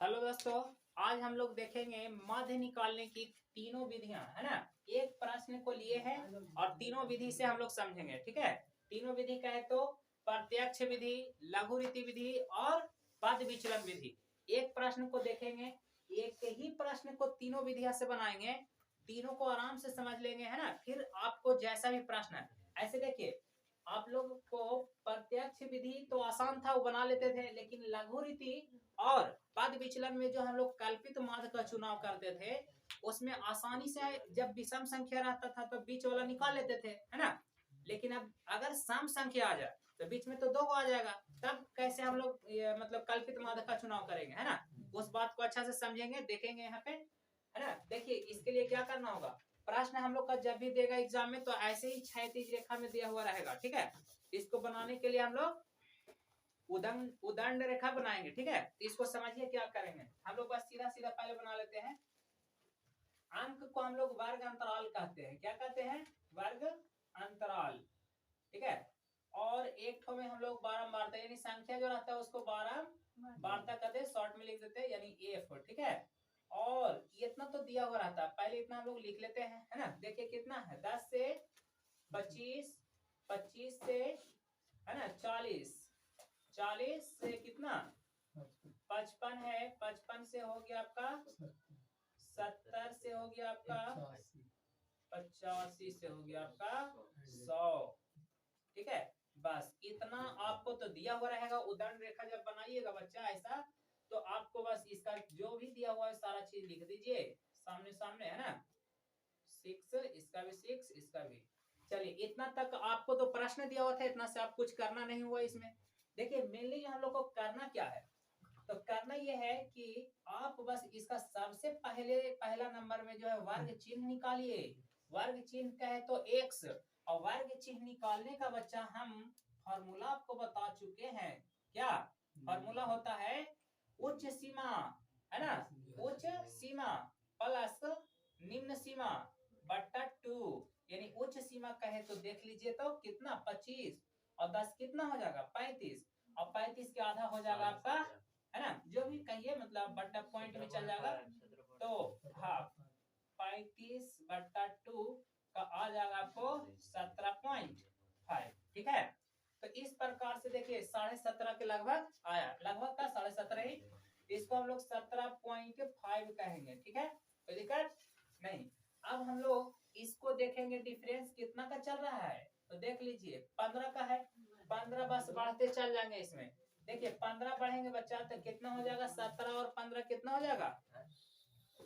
Hello दोस्तों, आज हम लोग देखेंगे माध्य निकालने की तीनों विधियां, है ना। एक प्रश्न को लिए हैं और तीनों विधि से हम लोग समझेंगे, ठीक है। तीनों विधि कहे तो प्रत्यक्ष विधि, लघु रीति विधि और पद विचलन विधि। एक प्रश्न को देखेंगे, एक ही प्रश्न को तीनों विधियां से बनाएंगे, तीनों को आराम से समझ लेंगे, है ना। फिर आपको जैसा भी प्रश्न है, ऐसे देखिए, आप लोग को प्रत्यक्ष विधि तो आसान था, वो बना लेते थे, लेकिन लघु रीति और पद विचलन में जो हम लोग कल्पित माध्य का चुनाव करते थे, उसमें आसानी से जब विषम संख्या रहता था तो बीच वाला निकाल लेते थे, है ना। लेकिन अब अगर सम संख्या आ जाए तो बीच में तो दो आ जाएगा, तब कैसे हम लोग मतलब कल्पित माध्य का चुनाव करेंगे, है ना। उस बात को अच्छा से समझेंगे, देखेंगे यहाँ पे, है ना। देखिए, इसके लिए क्या करना होगा, प्रश्न हम लोग का जब भी देगा एग्जाम में तो ऐसे ही क्षैतिज रेखा में दिया हुआ रहेगा, ठीक है। इसको बनाने के लिए हम लोग उदंड रेखा बनाएंगे, ठीक है। तो इसको समझिए क्या करेंगे हम लोग, बस सीधा सीधा पहले बना लेते हैं। अंक को हम लोग वर्ग अंतराल कहते हैं, क्या कहते हैं, वर्ग अंतराल, ठीक है। और एक ठो में हम लोग बारंबारता यानी संख्या जो रहता है उसको बारंबारता कहते हैं, शॉर्ट में लिख देते हैं यानी एफ, ठीक है। और इतना तो दिया हुआ रहता है, पहले इतना हम लोग लिख लेते हैं, है ना। देखिए कितना है, 10 से 25, 25 से, है ना, 40, 40 से कितना 55 है, 55 से हो गया आपका 70, से हो गया आपका 85, से हो गया आपका 100, ठीक है। बस इतना आपको तो दिया हुआ रहेगा। उदाहरण रेखा जब बनाइएगा बच्चा ऐसा, तो आपको बस इसका जो भी दिया हुआ है सारा चीज लिख दीजिए सामने सामने, है ना। 6, इसका भी 6, इसका भी। चलिए, इतना तक आपको तो प्रश्न दिया हुआ था, इतना से आप कुछ करना नहीं हुआ इसमें। देखिए मेनली हम लोग को करना क्या है, तो करना यह है कि आप बस इसका सबसे पहला नंबर में जो है वर्ग चिन्ह निकालिए। वर्ग चिन्ह का है तो x, और वर्ग चिन्ह निकालने का बच्चा हम फॉर्मूला आपको बता चुके हैं। क्या फॉर्मूला होता है, उच्च सीमा, है ना, उच्च सीमा प्लस निम्न सीमा बट्टा 2, यानी उच्च सीमा कहे तो देख लीजिए तो कितना 25, और 10 कितना हो जाएगा 35, और 35 के आधा हो जाएगा आपका, है ना, जो भी कहिए, मतलब बट्टा पॉइंट में चल जाएगा। तो हाँ, 35/2 का आ जाएगा आपको 17.5, ठीक है। तो इस प्रकार से देखिए 17.5 के लगभग आया, लगभग का 17.5 ही, इसको हम लोग 17.5 कहेंगे, ठीक है, कोई दिक्कत नहीं। अब हम लोग इसको देखेंगे डिफरेंस कितना का चल रहा है, तो देख लीजिए 15 का है, 15 बस बढ़ते चल जाएंगे इसमें। देखिए 15 बढ़ेंगे बच्चा तो कितना हो जाएगा, 17 और 15 कितना हो जाएगा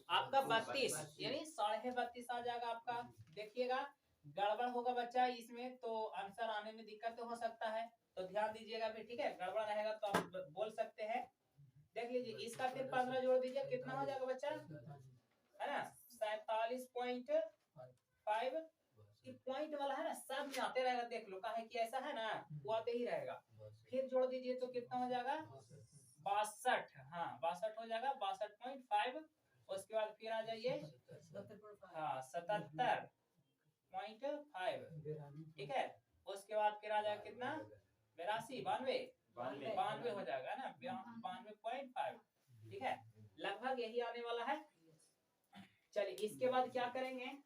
आपका 32, यानी 32.5 आ जाएगा आपका। देखिएगा गड़बड़ होगा बच्चा इसमें तो आंसर आने में दिक्कत हो सकता है, तो ध्यान दीजिएगा भी, ठीक है। गड़बड़ रहेगा तो आप बोल सकते हैं। देख लीजिए इसका फिर 15 जोड़ दीजिए, कितना हो जाएगा बच्चा, है ना, 47.5। पॉइंट वाला है ना, सब में आते रहेगा, देख लो काहे कि ऐसा है ना, वो आते ही रहेगा। फिर जोड़ दीजिए तो कितना हो जाएगा 62, हाँ 62 हो जाएगा, 62.5। उसके बाद फिर आ जाइए, हाँ 77.5, ठीक है। उसके बाद फिर आ जाएगा कितना 82, 92 हो जाएगा ना, 92.5, ठीक है। लगभग यही आने वाला है। चलिए इसके बाद क्या करेंगे,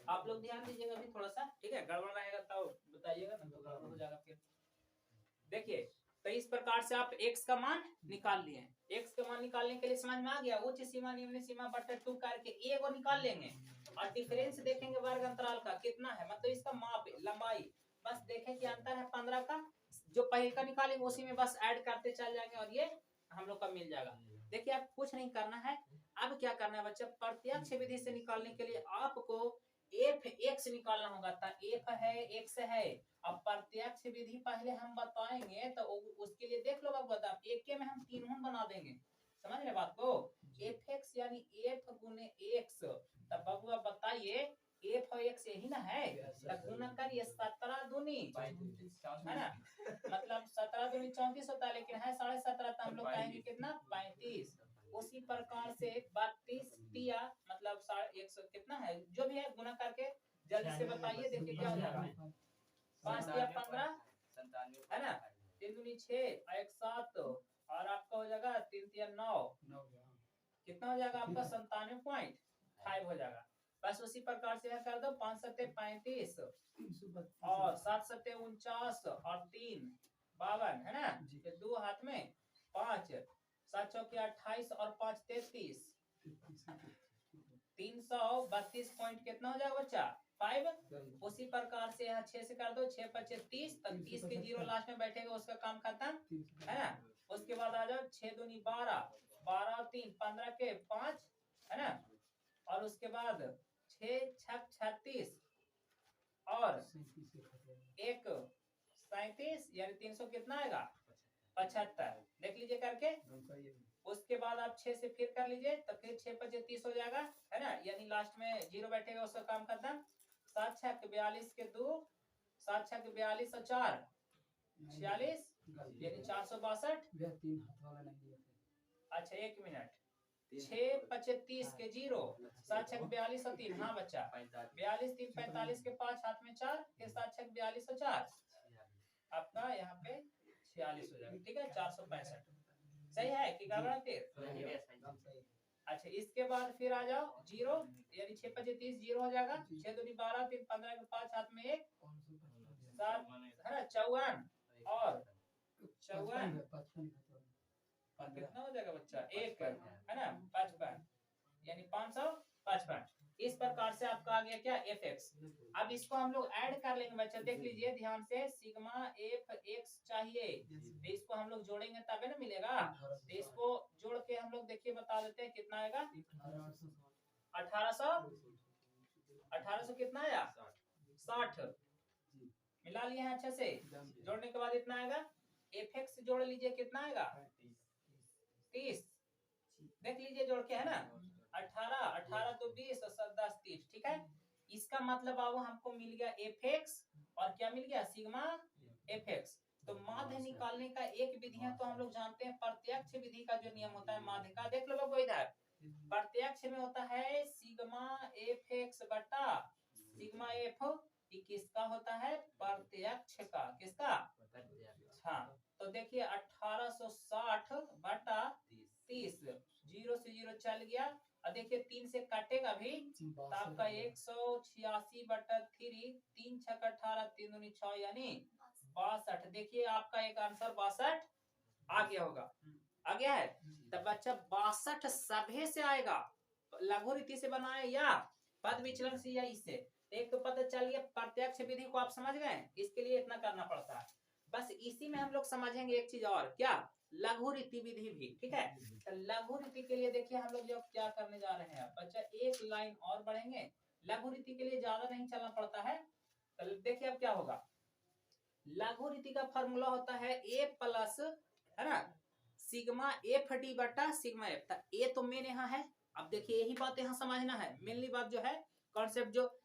आप लोग ध्यान दीजिएगा भी थोड़ा सा, ठीक है। गड़बड़ रहेगा तो बताइएगा ना, तो गड़बड़ हो जाएगा फिर। देखिए तो इस प्रकार से आप x का मान निकाल लिए। x का मान निकालने के लिए समझ में आ गया, उच्च सीमा निम्न सीमा बट्टा 2 करके ए को निकाल लेंगे, और डिफरेंस देखेंगे वर्ग अंतराल का कितना है, मतलब इसका माप लंबाई, बस देखें कि अंतर है 15 का, जो पहले का निकालेंगे उसी में बस ऐड करते चल जाएंगे और ये हम लोग का मिल जाएगा। देखिए आप कुछ नहीं करना है, अब क्या करना है बच्चा, प्रत्यक्ष विधि से निकालने के लिए आपको एफ एक्स निकालना होगा। एफ है, एक्स है, अब प्रत्यक्ष विधि पहले हम बताएंगे तो उसके लिए देख लो बता, एक के में हम तीन बना देंगे, समझ रहे बात को, एफ एक्स यानी एफ गुने एक्स। तब बबुआ बताइए एफ और एक्स यही ना है, तो गुना करिए 17 दूनी है ना, मतलब 17 दूनी 34 होता है, लेकिन है 17.5, तो हम लोग कहेंगे कितना 35। उसी प्रकार से 32 दिया मतलब 100 कितना है, जो भी है गुना करके जल्दी से बताइए, देखिए क्या हो जाएगा। 5 दिया 15 है ना, 3 दूनी 6 और 1 7 और आपका हो जाएगा 3 तिया 9, कितना हो जाएगा आपका 97.5 हो जाएगा। बस उसी प्रकार से कर दो, 5 सत्ते 35 और 7 सत्ते 49 और 3 52 है ना, ये 2 हाथ में 5 7 चौके 28 और 5 33 332 पॉइंट कितना हो जाएगा बच्चा 5। उसी प्रकार से यहाँ 6 से कर दो, 6 5 30, तब 30 के 0 लास्ट में बैठेगा, उसका काम खत्म है ना। उसके बाद आ जाओ 6 दूनी 12, 12 और 3 15 के 5 है ना, और उसके बाद 6 6 36 और 1 37 यानी 300 कितना आएगा 75, देख लीजिए करके। उसके बाद आप 6 से फिर कर लीजिए, तो फिर 6 5 30 हो जाएगा है ना, यानी लास्ट में 0 बैठेगा, उसका काम खत्म। 7 6 42 के 2, 7 6 42 और 4 46 यानी 462। अच्छा 1 मिनट, 6 25 के 0, 7 6 42 और 3, हाँ बच्चा 42 3 45 के 5 हाथ में 4 के 7 6 42 और 4 आपका यहाँ पे 46 हो जाएगा, ठीक है 465। सही है कि गड़बड़ फिर? अच्छा इसके बाद फिर आ जाओ 0 यानी 6 5 30 0 हो जाएगा, 6 दूनी 12 3 15 के 5 हाथ में 1 7 है ना 54 और 54 कितना हो जाएगा बच्चा 1 है ना 55 यानी 555। इस प्रकार से आपका आ गया क्या एफ एक्स। अब इसको हम लोग ऐड कर लेंगे बच्चा, देख लीजिए ध्यान से, सिग्मा एफ एक्स चाहिए, तो इसको हम लोग जोड़ेंगे तबे ना मिलेगा। तो इसको जोड़ के हम लोग देखिए बता देते हैं कितना आएगा। 1800 कितना आया 60 मिला लिए हैं अच्छे से, जोड़ने के बाद इतना आएगा। एफ एक्स जोड़ लीजिए कितना आएगा 30, देख लीजिए जोड़ के है ना 18 18 तो 20 और 7 10 30, ठीक है। इसका मतलब अब हमको मिल गया एफ एक्स और क्या मिल गया सिग्मा एफ एक्स। तो माध्य निकालने का एक विधि है, तो हम लोग जानते हैं प्रत्यक्ष विधि का जो नियम होता है माध्य का, देख लो बाबू इधर प्रत्यक्ष में होता है सिग्मा एफ एक्स बटा सिग्मा एफ, किसका होता है प्रत्यक्ष का, किसका हाँ। तो देखिए 1860 बटा 30, 0 से 0 चल गया, और देखिए 3 से काटेगा भी तो आपका 186 बटा 3, 3 6 18 3 दूनी 6 यानी 62। देखिए आपका एक आंसर 62 आ गया होगा, आ गया है। तब बच्चा 62 सभे से आएगा, लघु रीति से बनाए या पद विचलन से या इससे, एक तो पता चल गया प्रत्यक्ष विधि को आप समझ गए, इसके लिए इतना करना पड़ता है। बस इसी में हम लोग समझेंगे एक चीज और, क्या लघु रीति विधि भी, ठीक है। तो लघु रीति के लिए देखिए हम लोग जो क्या करने जा रहे हैं बच्चा, एक लाइन और बढ़ेंगे। लघु रीति के लिए ज्यादा नहीं चलना पड़ता है। तो देखिए अब क्या होगा, लघु रीति का फॉर्मूला होता है ए प्लस है ना सिग्मा एफ डी बटा सिग्मा एफ। ए तो मेन यहाँ है, अब देखिए यही बात यहाँ समझना है, मेनली बात जो है कॉन्सेप्ट जो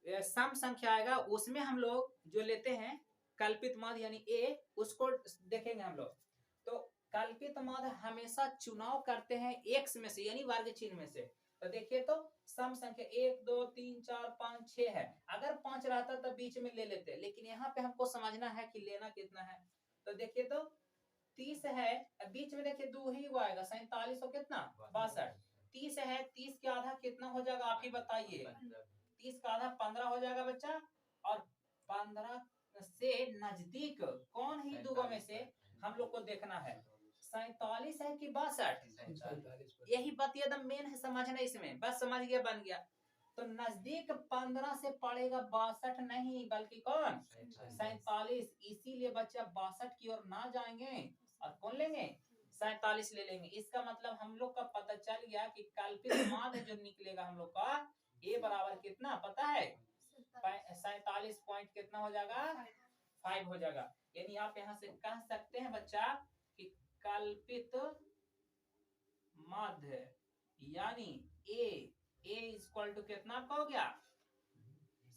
सम संख्या आएगा उसमें हम लोग जो लेते हैं कल्पित माध्य यानी ए, उसको देखेंगे हम लोग। तो कल्पित माध्य हमेशा चुनाव करते हैं एक्स में से यानी वर्ग चिन्ह में से। तो देखिए तो सम संख्या 1 2 3 4 5 6 है, अगर 5 रहता तो बीच में ले लेते, लेकिन यहाँ पे हमको समझना है कि लेना कितना है। तो देखिए तो 30 है, बीच में देखिए 2 ही वो आएगा 47 और कितना 62। 30 है, 30 के आधा कितना हो जाएगा आप ही बताइए, 30 का आधा 15 हो जाएगा बच्चा, और 15 से नजदीक कौन ही दो में से हम लोग को देखना है, 47 है कि 62, यही बात एकदम मेन है समझना इसमें, बस समझ गया बन गया। तो नजदीक 15 से पड़ेगा 62 नहीं बल्कि कौन 47, इसीलिए बच्चा 62 की ओर ना जाएंगे और कौन लेंगे 47 ले लेंगे। इसका मतलब हम लोग का पता चल गया कि कल्पित माध्य जो निकलेगा हम लोग का ए बराबर कितना पता है 47 पॉइंट कितना हो जाएगा 5 हो जाएगा। यानी आप यहाँ से कह सकते हैं बच्चा कि कल्पित माध्य यानी ए इक्वल टू कितना आपका हो गया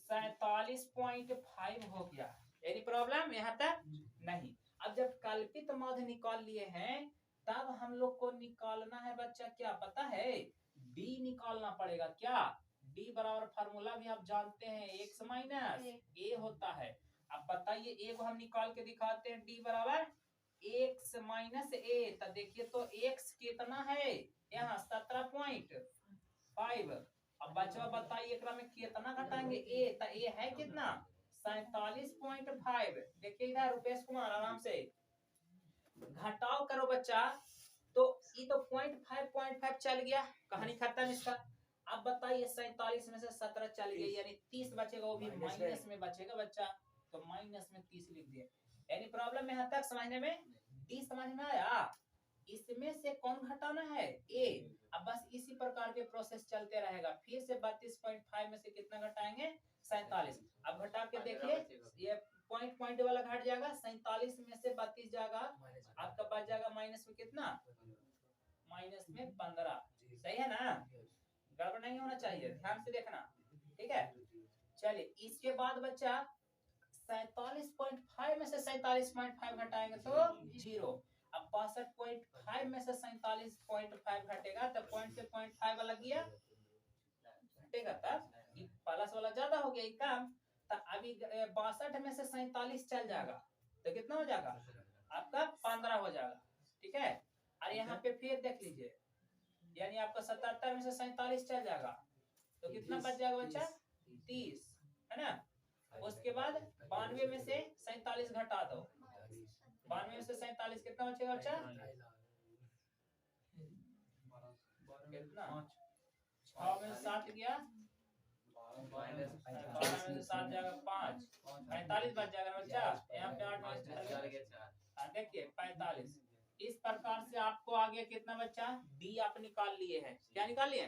47.5 हो गया। एनी प्रॉब्लम यहाँ तक? नहीं। अब जब कल्पित माध्य निकाल लिए हैं तब हम लोग को निकालना है बच्चा, क्या पता है? डी निकालना पड़ेगा। क्या? डी बराबर फार्मूला भी आप जानते हैं, एक्स माइनस ए होता है। अब बताइए ए को हम निकाल के दिखाते हैं, डी बराबर एक्स माइनस ए। तो देखिए तो एक्स कितना है यहाँ 17.5। अब बच्चा बताइए एकरा में कितना घटाएंगे ए, तो ए है कितना 47.5। देखिए इधर रुपेश कुमार आराम से घटाओ करो बच्चा, तो ये तो 0.5 चल गया, कहानी खत्म इसका। अब बताइए 47 में से 17 चल गया यानी 30 बचेगा, वो भी माइनस में बचेगा बच्चा, तो माइनस में 30 लिख दिए। एनी प्रॉब्लम यहाँ तक समझने में? डी समझ में आया? इसमें से कौन घटाना है? ए। अब बस इसी प्रकार के प्रोसेस चलते रहेगा। फिर से 32.5 में से कितना घटाएंगे? 47। अब घटा के देखिए ये पॉइंट वाला घट जाएगा, 47 में से 32 जाएगा, आपका बच जाएगा माइनस में कितना? माइनस में 15। सही है ना? गड़बड़ नहीं होना चाहिए, ध्यान से देखना, ठीक है? चलिए इसके बाद बच्चा 47.5 में से 47.5 घटाएंगे तो 0। अब 62.5 में से 47.5 घटेगा तो पॉइंट से 0.5 वाला गया घटेगा, तब प्लस वाला ज्यादा हो गया कम। तो अभी 62 में से 47 चल जाएगा तो कितना हो जाएगा आपका? 15 हो जाएगा, ठीक है? और यहाँ पे फिर देख लीजिए, यानी आपका 77 में से 47 चल जाएगा तो कितना बच जाएगा बच्चा? 30, है ना? उसके बाद 92 में से 47 घटा दो, 92 में से 47 कितना बचेगा बच्चा? कितना? 6 में 7 गया, 12 में से 7 जाएगा 5, 45 बच जाएगा बच्चा। यहाँ पे 8 में देखिए 45। इस प्रकार से आपको आगे कितना बच्चा? डी आप निकाल लिए हैं। क्या निकाल लिए?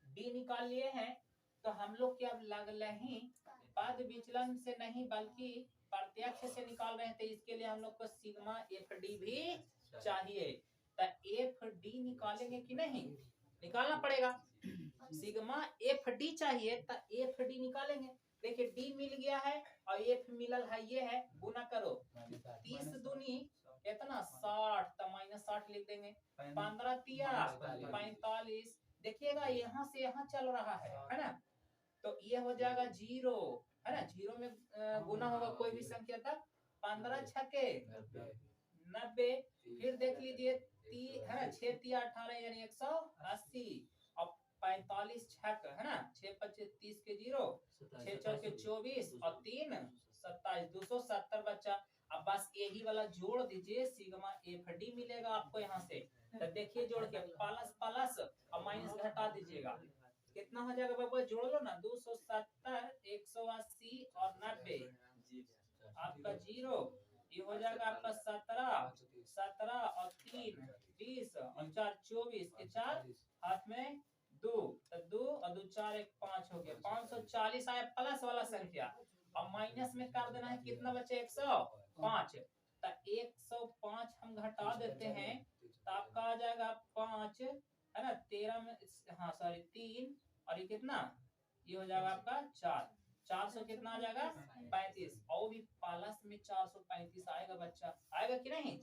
डी निकाल लिए हैं। तो हम लोग क्या लगले ही पद विचलन से नहीं बल्कि प्रत्यक्ष से निकाल रहे थे, इसके लिए हम लोग को सिग्मा एफ डी भी चाहिए। तो एफ डी निकालेंगे कि नहीं? निकालना पड़ेगा। सिग्मा एफ डी चाहिए तो एफ डी निकालेंगे। देखिए डी मिल गया है और एफ मिलल है, ये है, गुना करो 30 दूनी कितना 60, तो माइनस 60 लिख देंगे। 15 तिया 45। देखिएगा यहाँ से यहाँ चल रहा है ना? तो ये हो जाएगा 0, है ना? 0 में गुना होगा कोई भी संख्या तक। 15 छके 90। फिर देख लीजिए है ना, 6 तिया 18 यानी 180। और 45 छक है ना, 6 25 30 के 0, 6 चौके 24 और 3 27, 270 बच्चा। अब बस यही वाला जोड़ दीजिए, सिग्मा एफ डी मिलेगा आपको यहाँ से। तो देखिए जोड़ के प्लस प्लस और माइनस घटा दीजिएगा, कितना हो जाएगा बाबू? जोड़ लो ना, 270 180 और 90 आपका 0। ये हो जाएगा आपका 17 और 3 20 और 4 24 के 4 हाथ में 2, तो 2 और 2 4 1 5 हो गया। 540 आया प्लस वाला संख्या। अब माइनस में कर देना है, कितना बचे? 105। तो 105 हम घटा देते हैं तो आपका आ जाएगा 5, है ना? 13 में, हाँ सॉरी 3 और ये कितना? ये हो जाएगा आपका 4। 400 कितना आ जाएगा? 35। और भी प्लस में 435 आएगा बच्चा, आएगा कि नहीं?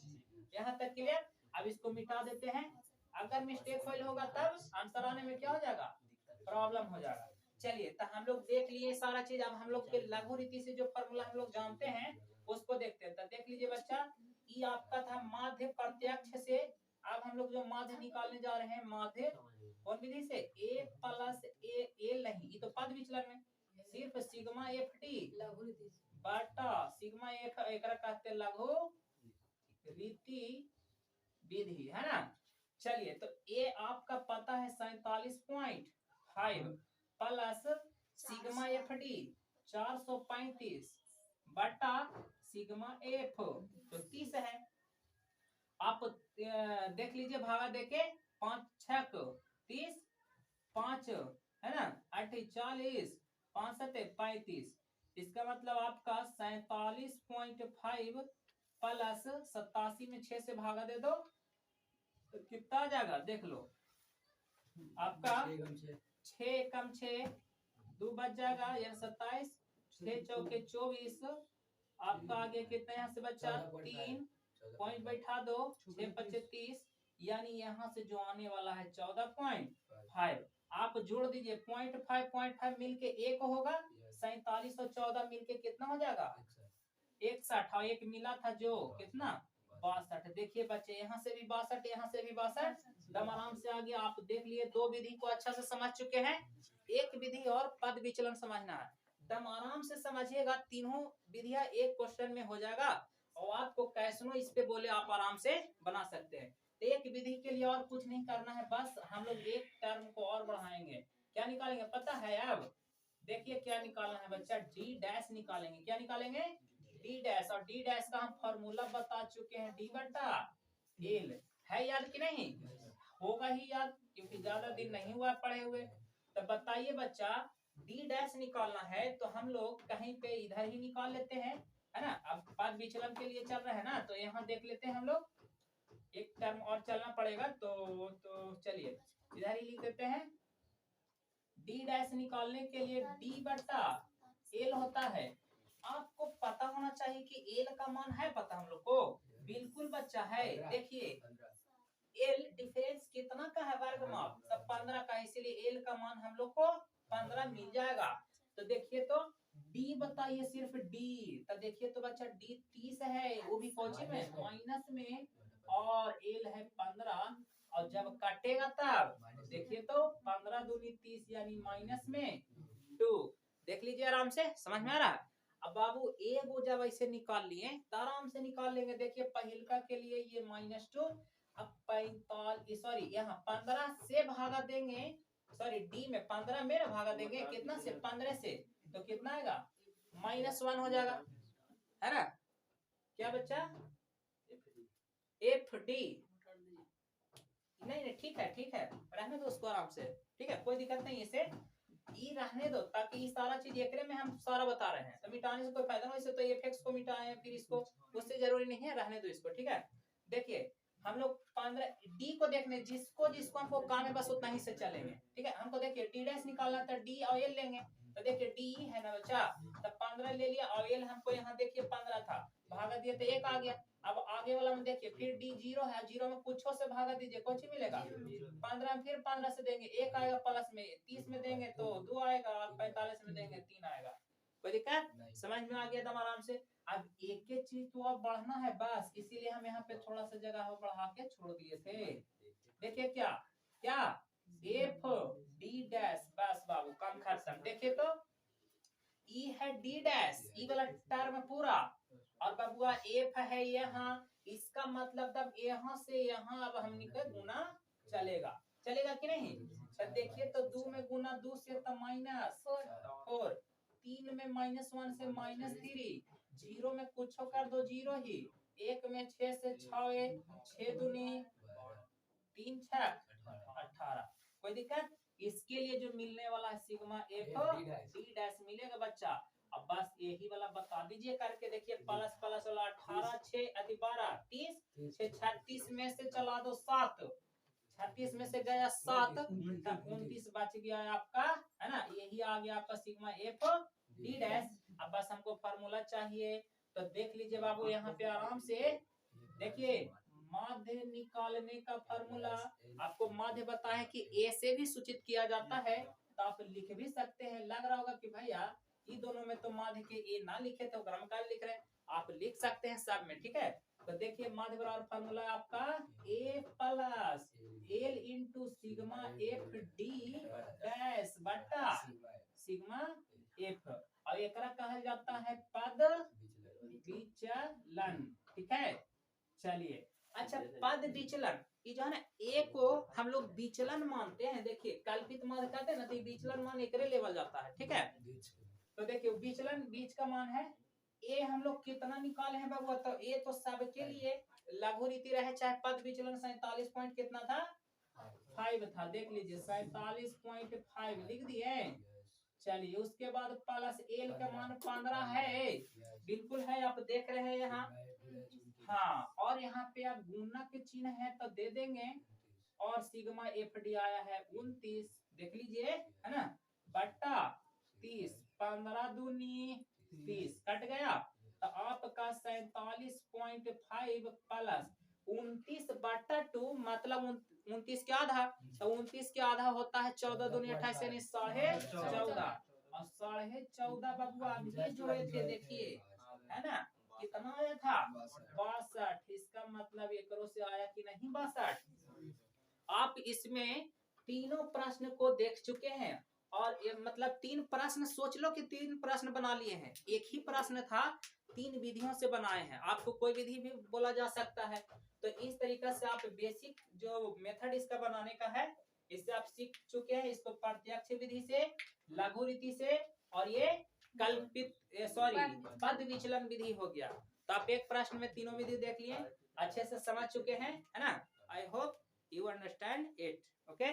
यहाँ तक क्लियर? अब इसको मिटा देते हैं। अगर मिस्टेक फेल होगा तब आंसर आने में क्या हो जाएगा? प्रॉब्लम हो जाएगा। चलिए तो हम लोग देख लिए सारा चीज। अब हम लोग के लघु रीति से जो फॉर्मूला हम लोग जानते हैं उसको देखते हैं। तो देख लीजिए बच्चा, ये आपका था माध्य प्रत्यक्ष से। अब हम लोग जो माध्य निकालने जा रहे हैं, माध्य कौन विधि से? ए प्लस ए एल नहीं, ये तो पद विचलन में सिर्फ सिग्मा एफ टी बटा सिग्मा एफ, एकरा कहते हैं लघु रीति विधि, है ना? चलिए तो ए आपका पता है 47.5 प्लस सिग्मा एफ डी 435 बटा सिग्मा एफ तो 30 है। आप देख लीजिए, भागा देके 5 6 30, 5 है ना 8 40, 5 7 35। इसका मतलब आपका 47.5 प्लस 87 में 6 से भागा दे दो तो कितना आ जाएगा? देख लो आपका 6 कम 6 2 बच जाएगा, यह 27, 6 चौके 24, आपका आगे कितना यहाँ से बचा 3 पॉइंट बैठा दो, 6 पच्चे 30, यानी यहाँ से जो आने वाला है 14.5, आप जोड़ दीजिए 0.5 मिलके एक होगा, 47 और 14 मिलके कितना हो जाएगा 61, और एक मिला था जो कितना 62। देखिए बच्चे यहाँ से भी 62, यहाँ से भी 62, दम आराम से आ गया। आप देख लिए, दो विधि को अच्छा से समझ चुके हैं, एक विधि और पद विचलन समझना है। दम आराम से समझिएगा, तीनों विधियां एक क्वेश्चन में हो जाएगा, और आपको कैसनो इस पे बोले आप आराम से बना सकते हैं। एक विधि के लिए और कुछ नहीं करना है, बस हम लोग एक टर्म को और बढ़ाएंगे। क्या निकालेंगे पता है? अब देखिए क्या निकालना है बच्चा, डी डैश निकालेंगे। क्या निकालेंगे? D dash. और डी डैश का हम फॉर्मूला बता चुके हैं, डी बटा एल। है याद कि नहीं? होगा ही याद, क्योंकि ज्यादा दिन नहीं हुआ पढ़े हुए। तो बताइए बच्चा, डी डैश निकालना है तो हम लोग कहीं पे इधर ही निकाल लेते हैं, है ना। अब पद विचलन के लिए चल रहा है ना, तो यहाँ देख लेते हैं हम लोग, एक टर्म और चलना पड़ेगा, तो चलिए इधर ही लिख देते हैं। डी डैश निकालने के लिए डी बटा एल होता है। आपको पता होना चाहिए कि एल का मान है पता हम लोग को, बिल्कुल बच्चा है। देखिए एल डिफरेंस कितना का है, वर्ग माप सब 15 का, इसीलिए एल का मान हम लोग को 15 मिल जाएगा। तो देखिए तो डी बताइए, सिर्फ डी, तो देखिए तो बच्चा डी 30 है, वो भी कौची में माइनस में, और एल है 15, और जब कटेगा तब देखिए तो 15 दूनी 30, यानी माइनस में 2। देख लीजिए आराम से, समझ में आ रहा है? अब बाबू एगो जब ऐसे निकाल लिए तो आराम से निकाल लेंगे। देखिए पहिलका के लिए ये -2, अब 45, सॉरी यहाँ 15 से भागा देंगे, सॉरी डी में 15 में भागा देंगे, कितना से 15 से, तो कितना आएगा -1 हो जाएगा, है ना। क्या बच्चा? एफ डी नहीं, ठीक है ठीक है, रहने दो उसको आराम से, ठीक है, कोई दिक्कत नहीं। इसे ई रहने दो, ताकि ये सारा चीज एकरे में हम सारा बता रहे हैं, तो मिटाने से कोई फायदा नहीं। इसे तो एफएक्स को मिटाएं फिर इसको, उससे जरूरी नहीं है, रहने दो इसको, ठीक है। देखिए हम लोग 15 डी को देखने, जिसको जिसको हमको काम है बस उतना ही से चलेंगे, ठीक है। हमको देखिए डी डैश निकालना था, डी और एल लेंगे, तो देखिए डी है ना बच्चा, तो 15 ले लिया, और एल हमको यहाँ देखिए 15 था, भागा दिया तो 1 आ गया। अब आगे वाला में देखिए फिर डी 0 है, 0 में कुछ से भागा दीजिए, कुछ मिलेगा 15 में, फिर 15 से देंगे 1 आएगा, प्लस में 30 में देंगे तो 2 आएगा, और 45 में देंगे 3 आएगा। कोई दिक्कत? समझ में आ गया एकदम आराम से। अब एक एक चीज तो अब बढ़ना है बस, इसीलिए हम यहाँ पे थोड़ा सा जगह बढ़ा के छोड़ दिए थे। देखिए क्या क्या एफ डी डैश, बस बाबू कम खत्म। देखिए तो ई है डी डैश, ई वाला टर्म पूरा, और बबुआ एफ है यहाँ, इसका मतलब तब यहाँ से यहाँ अब हम निकल गुना चलेगा, चलेगा कि नहीं? तो देखिए तो 2 में गुना 2 से तो -4, 3 में -1 से -3, 0 में कुछ कर दो 0 ही, 1 में 6 से 6, 6 दूनी 3 6 18। कोई दिक्कत? इसके लिए जो मिलने वाला है सिग्मा एफ डी डैश मिलेगा बच्चा। अब बस यही वाला बता दीजिए करके, देखिए प्लस प्लस वाला 18 6 अधिक 12 30, 36 में से चला दो 7, 36 में से गया 7, 29 बच गया आपका, है ना। यही आ गया आपका सिग्मा एफ डी डैश। अब बस हमको फार्मूला चाहिए, तो देख लीजिए बाबू यहाँ पे आराम से देखिए, माध्य निकालने का फार्मूला आपको माध्य बताए कि ए से भी सूचित किया जाता है, तो आप लिख भी सकते हैं। लग रहा होगा कि भैया ये दोनों में तो माध्य के ए ना लिखे तो ग्रामकाल लिख रहे हैं, आप लिख सकते हैं सब में, ठीक है। तो देखिए माध्य बराबर फार्मूला आपका A plus L into sigma F D dash बटा सिग्मा एफ, और एक कहा जाता है पद विचलन, ठीक है। चलिए अच्छा, पद विचलन, ये जो है ना ए को हम लोग विचलन मानते हैं। देखिए कल्पित मान कहते हैं ना, तो विचलन मान एकरे लेवल जाता है, ठीक है। तो देखिए विचलन बीच का मान है, ए हम लोग कितना निकाले हैं बाबू, तो ए तो सबके लिए लघु रीति रहे, चाहे पद विचलन 47 पॉइंट कितना था 5 था, देख लीजिए 47.5 लिख दिए। चलिए उसके बाद प्लस एल का मान 15 है, बिल्कुल है, आप देख रहे हैं यहाँ, हाँ, और यहाँ पे आप गुना के चिन्ह है तो दे देंगे, और सिग्मा एफ डी आया है 29, देख लीजिए, है ना, बट्टा 30, 15 दूनी 30 कट गया, तो आपका 47.5 प्लस 29/2 मतलब 29 के आधा, तो 29 के आधा होता है 14 दूनी 28 यानी 14.5, और 14.5 बबुआ अभी जोड़े थे देखिए, है ना, कितना आया था 62, इसका मतलब एकरों से आया कि नहीं 62। आप इसमें तीनों प्रश्न को देख चुके हैं, और ये मतलब 3 प्रश्न सोच लो कि 3 प्रश्न बना लिए हैं, एक ही प्रश्न था 3 विधियों से बनाए हैं, आपको कोई विधि भी बोला जा सकता है। तो इस तरीका से आप बेसिक जो मेथड इसका बनाने का है, इससे आप सीख चुके हैं, इसको प्रत्यक्ष विधि से, लघु रीति से, और ये कल्पित पद विचलन विधि हो गया। तो आप एक प्रश्न में तीनों विधि देख लिए, अच्छे से समझ चुके हैं, है ना। I hope you understand it, okay?